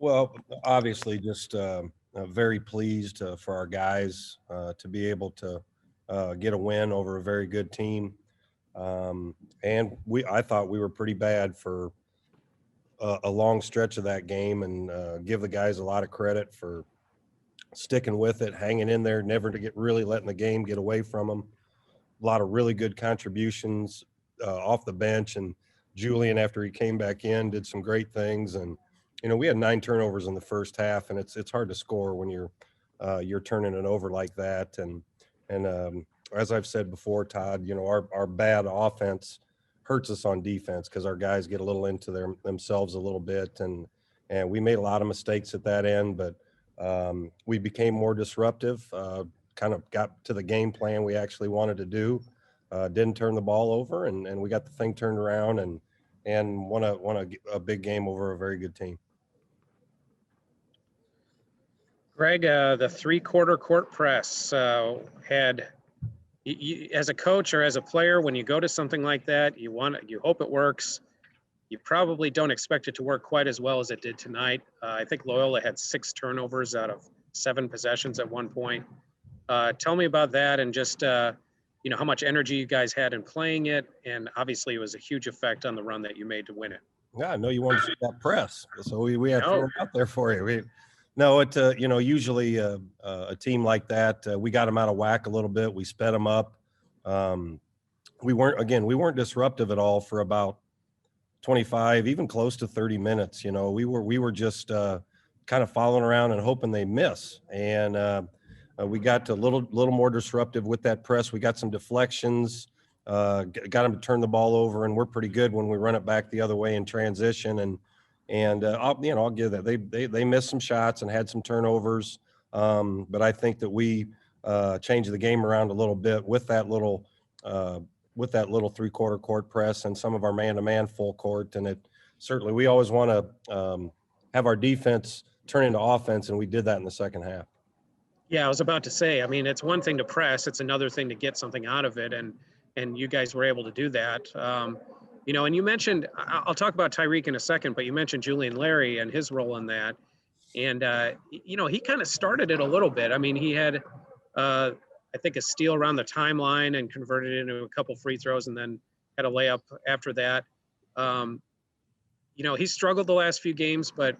Well, obviously, just very pleased for our guys to be able to get a win over a very good team. Um, and I thought we were pretty bad for a long stretch of that game, and give the guys a lot of credit for sticking with it, hanging in there, never to get really letting the game get away from them. A lot of really good contributions off the bench, and Julian, after he came back in, did some great things. And we had 9 turnovers in the first half, and it's hard to score when you're turning it over like that. And as I've said before, Todd, our bad offense hurts us on defense because our guys get a little into themselves a little bit, and we made a lot of mistakes at that end, but we became more disruptive. Kind of got to the game plan we actually wanted to do. Didn't turn the ball over, and we got the thing turned around and won a big game over a very good team. Greg, the three-quarter court press had, as a coach or as a player, when you go to something like that, you hope it works. You probably don't expect it to work quite as well as it did tonight. I think Loyola had 6 turnovers out of 7 possessions at one point. Tell me about that, and just how much energy you guys had in playing it, and obviously it was a huge effect on the run that you made to win it. Yeah, I know you wanted to see that press, so we had to No. throw it out there for you. Usually a team like that, we got them out of whack a little bit. We sped them up. We weren't disruptive at all for about 25, even close to 30 minutes. We were just kind of following around and hoping they miss. And we got a little more disruptive with that press. We got some deflections, got them to turn the ball over, and we're pretty good when we run it back the other way in transition. And I'll give that they missed some shots and had some turnovers, but I think that we changed the game around a little bit with that little three-quarter court press and some of our man-to-man full court. And we always want to have our defense turn into offense, and we did that in the second half. Yeah, I was about to say, I mean, it's one thing to press, it's another thing to get something out of it, and you guys were able to do that. And you mentioned, I'll talk about Tyreek in a second, but you mentioned Julian Larry and his role in that. And, he kind of started it a little bit. I mean, he had, I think, a steal around the timeline and converted it into a couple free throws, and then had a layup after that. He struggled the last few games, but,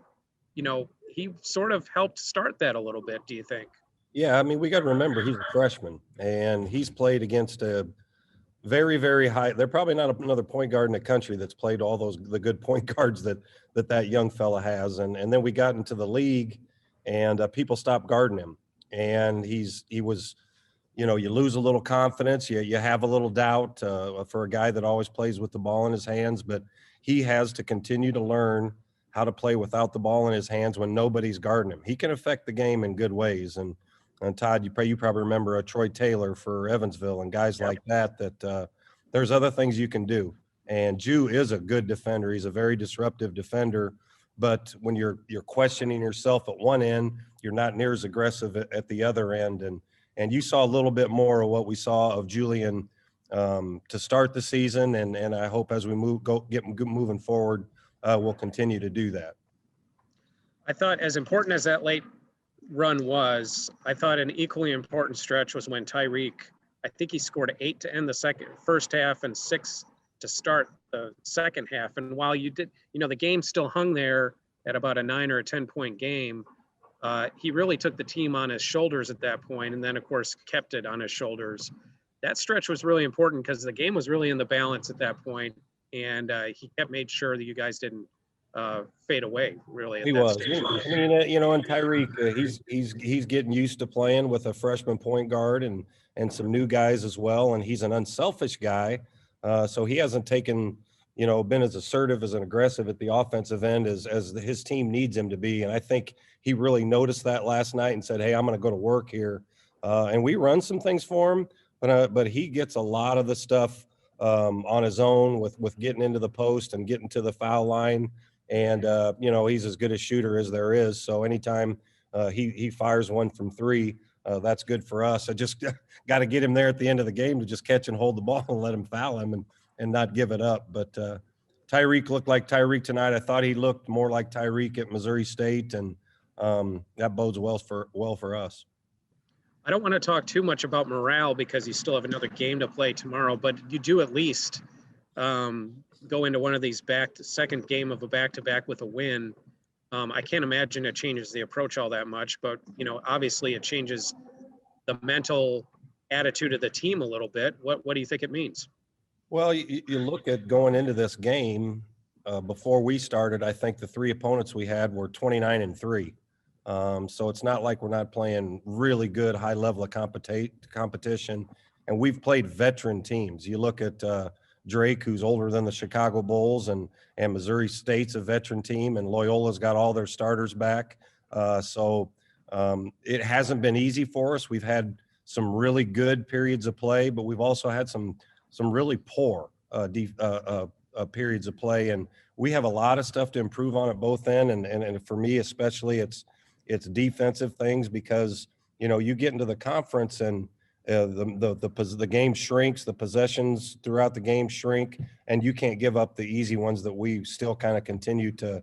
he sort of helped start that a little bit, do you think? Yeah, I mean, we got to remember he's a freshman, and he's played against a very, very high. They're probably not another point guard in the country that's played all the good point guards that young fella has. And then we got into the league, and people stopped guarding him. And he was, you lose a little confidence. You have a little doubt for a guy that always plays with the ball in his hands. But he has to continue to learn how to play without the ball in his hands when nobody's guarding him. He can affect the game in good ways. And Todd, you probably remember Troy Taylor for Evansville and guys like that there's other things you can do. And Jew is a good defender. He's a very disruptive defender. But when you're questioning yourself at one end, you're not near as aggressive at the other end. And you saw a little bit more of what we saw of Julian to start the season. And I hope as we get moving forward, we'll continue to do that. I thought, as important as that late run was, I thought an equally important stretch was when Tyreek, I think he scored 8 to end the first half and 6 to start the second half. And while you did, the game still hung there at about a 9 or a 10-point game, he really took the team on his shoulders at that point, and then, of course, kept it on his shoulders. That stretch was really important because the game was really in the balance at that point, and he made sure that you guys didn't fade away, really. He was. Stage. I mean, and Tyreek, he's getting used to playing with a freshman point guard and some new guys as well. And he's an unselfish guy, so he hasn't been as assertive as an aggressive at the offensive end as his team needs him to be. And I think he really noticed that last night and said, "Hey, I'm going to go to work here." And we run some things for him, but he gets a lot of the stuff on his own with getting into the post and getting to the foul line. And, he's as good a shooter as there is. So anytime he fires one from three, that's good for us. I just got to get him there at the end of the game to just catch and hold the ball and let him foul him and not give it up. But Tyreek looked like Tyreek tonight. I thought he looked more like Tyreek at Missouri State, and that bodes well for us. I don't want to talk too much about morale because you still have another game to play tomorrow, but you do at least go into one of these second game of a back-to-back with a win. I can't imagine it changes the approach all that much, but obviously it changes the mental attitude of the team a little bit. What do you think it means? Well, you look at going into this game before we started. I think the 3 opponents we had were 29-3. So it's not like we're not playing really good high level of competition. And we've played veteran teams. You look at Drake, who's older than the Chicago Bulls, and Missouri State's a veteran team, and Loyola's got all their starters back. So it hasn't been easy for us. We've had some really good periods of play, but we've also had some really poor periods of play. And we have a lot of stuff to improve on at both end. And for me, especially, it's defensive things, because you get into the conference and the game shrinks, the possessions throughout the game shrink, and you can't give up the easy ones that we still kind of continue to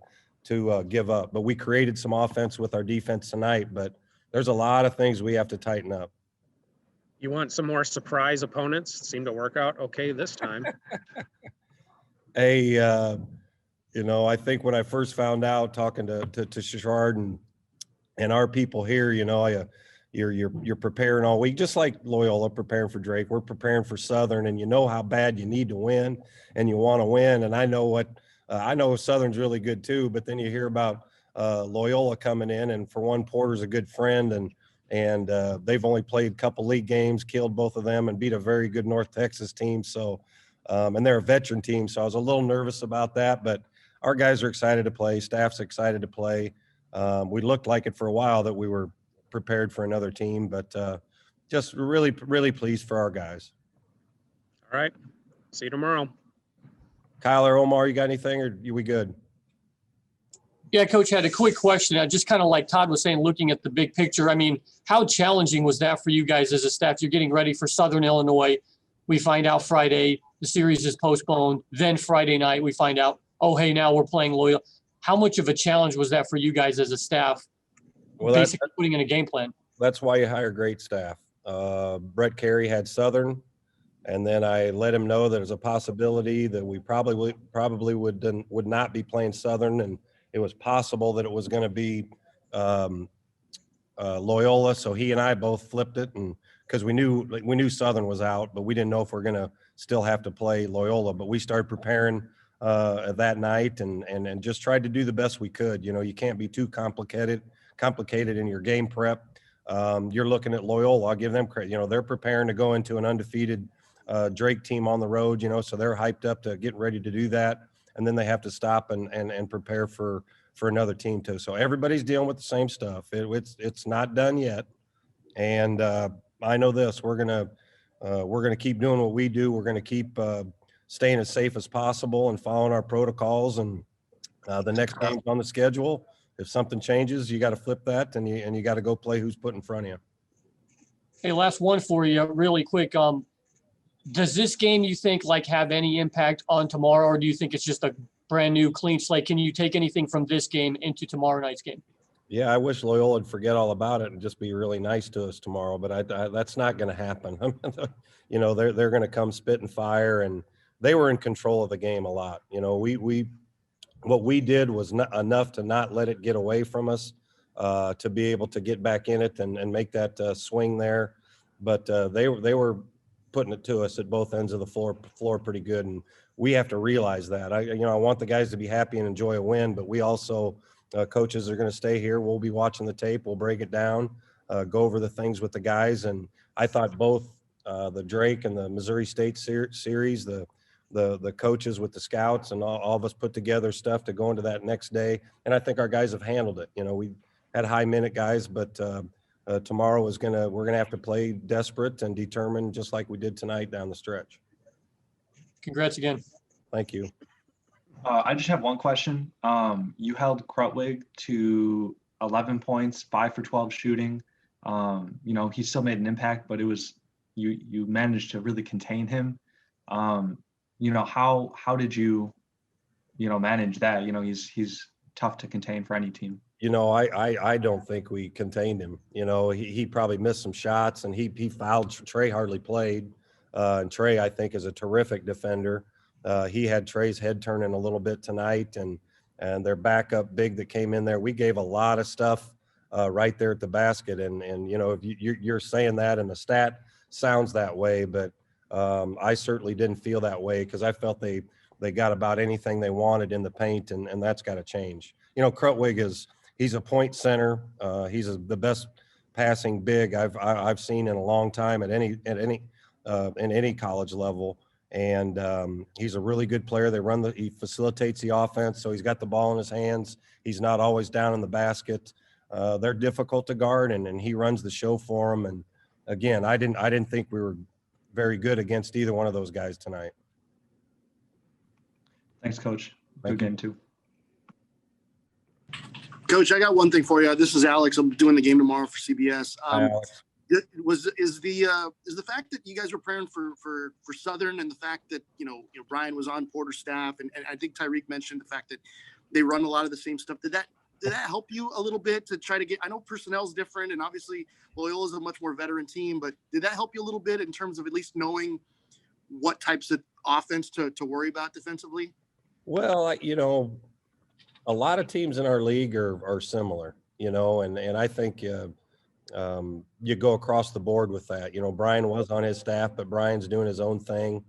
give up. But we created some offense with our defense tonight, but there's a lot of things we have to tighten up. You want some more surprise opponents? Seem to work out okay this time. Hey, I think when I first found out, talking to Shishard and our people here, you're preparing all week, just like Loyola preparing for Drake. We're preparing for Southern, and how bad you need to win, and you want to win. And I know Southern's really good too, but then you hear about Loyola coming in, and for one, Porter's a good friend, and they've only played a couple league games, killed both of them, and beat a very good North Texas team. So, and they're a veteran team, so I was a little nervous about that, but our guys are excited to play. Staff's excited to play. We looked like it for a while that we were prepared for another team, but just really, really pleased for our guys. All right. See you tomorrow. Kyle or Omar, you got anything, or are we good? Yeah, Coach, had a quick question. I just kind of like Todd was saying, looking at the big picture. I mean, how challenging was that for you guys as a staff? You're getting ready for Southern Illinois. We find out Friday the series is postponed. Then Friday night we find out, oh, hey, now we're playing Loyola. How much of a challenge was that for you guys as a staff? Well, basically putting in a game plan. That's why you hire great staff. Brett Carey had Southern, and then I let him know that there's a possibility that we probably would not be playing Southern, and it was possible that it was going to be Loyola. So he and I both flipped it, and because we knew Southern was out, but we didn't know if we're going to still have to play Loyola. But we started preparing that night and just tried to do the best we could. You can't be too complicated in your game prep. You're looking at Loyola. I'll give them credit. They're preparing to go into an undefeated Drake team on the road, so they're hyped up to get ready to do that. And then they have to stop and prepare for another team too. So everybody's dealing with the same stuff. It's not done yet. And I know this, we're going to keep doing what we do. We're going to keep staying as safe as possible and following our protocols. And the next game's on the schedule. If something changes, you got to flip that, and you got to go play who's put in front of you. Hey, last one for you really quick. Does this game, you think, have any impact on tomorrow, or do you think it's just a brand new clean slate? Can you take anything from this game into tomorrow night's game? Yeah, I wish Loyola would forget all about it and just be really nice to us tomorrow, but that's not going to happen. They're going to come spit and fire, and they were in control of the game a lot. What we did was not enough to not let it get away from us, to be able to get back in it and make that swing there. But they were putting it to us at both ends of the floor pretty good, and we have to realize that. I want the guys to be happy and enjoy a win, but we also coaches are going to stay here. We'll be watching the tape. We'll break it down, go over the things with the guys. And I thought both the Drake and the Missouri State series, the coaches with the scouts and all of us put together stuff to go into that next day. And I think our guys have handled it. We had high minute guys, but tomorrow we're going to have to play desperate and determined, just like we did tonight down the stretch. Congrats again. Thank you. I just have one question. You held Krutwig to 11 points, 5 for 12 shooting. He still made an impact, but it was you managed to really contain him. How did you manage that. He's tough to contain for any team. I don't think we contained him. He probably missed some shots, and he fouled. Trey hardly played. And Trey, I think, is a terrific defender. He had Trey's head turning a little bit tonight, and their backup big that came in there. We gave a lot of stuff right there at the basket, and if you're saying that, and the stat sounds that way, but I certainly didn't feel that way, because I felt they got about anything they wanted in the paint, and that's got to change. Krutwig he's a point center. He's the best passing big I've seen in a long time at any in any college level, and he's a really good player. He facilitates the offense, so he's got the ball in his hands. He's not always down in the basket. They're difficult to guard, and he runs the show for them. And again, I didn't think we were very good against either one of those guys tonight. Thanks, Coach. Thank Good game too. Coach, I got one thing for you. This is Alex. I'm doing the game tomorrow for CBS. Hi, Alex. Is the fact that you guys were preparing for Southern, and the fact that Brian was on Porter's staff, and I think Tyreek mentioned the fact that they run a lot of the same stuff. Did that help you a little bit to try to get? I know personnel's different, and obviously Loyola is a much more veteran team, but did that help you a little bit in terms of at least knowing what types of offense to worry about defensively? Well, a lot of teams in our league are similar, and I think you go across the board with that. Brian was on his staff, but Brian's doing his own thing.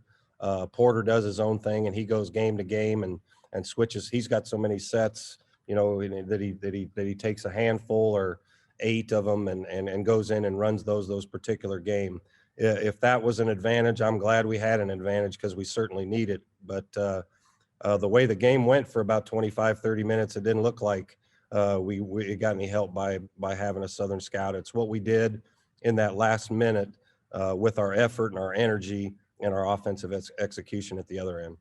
Porter does his own thing, and he goes game to game and switches. He's got so many sets, that he takes a handful or 8 of them and goes in and runs those particular game. If that was an advantage, I'm glad we had an advantage, because we certainly need it. But the way the game went for about 25, 30 minutes, it didn't look like it got any help by having a Southern scout. It's what we did in that last minute with our effort and our energy and our offensive execution at the other end.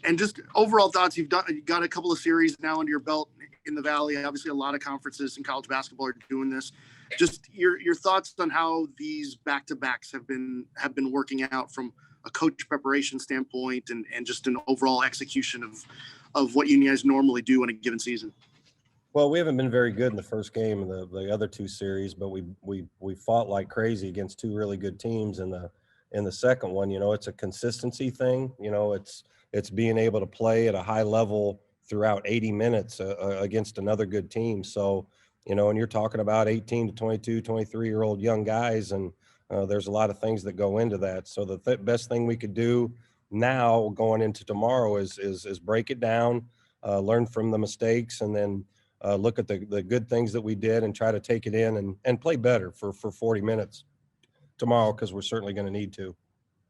And just overall thoughts, you got a couple of series now under your belt in the Valley. Obviously, a lot of conferences in college basketball are doing this. Just your thoughts on how these back-to-backs have been working out from a coach preparation standpoint, and just an overall execution of what you guys normally do in a given season. Well, we haven't been very good in the first game of the other 2 series, but we fought like crazy against 2 really good teams in the second one. It's a consistency thing. It's being able to play at a high level throughout 80 minutes against another good team. So, and you're talking about 18 to 22, 23-year-old young guys, and there's a lot of things that go into that. So the best thing we could do now going into tomorrow is break it down, learn from the mistakes, and then look at the good things that we did and try to take it in and play better for 40 minutes tomorrow, because we're certainly going to need to.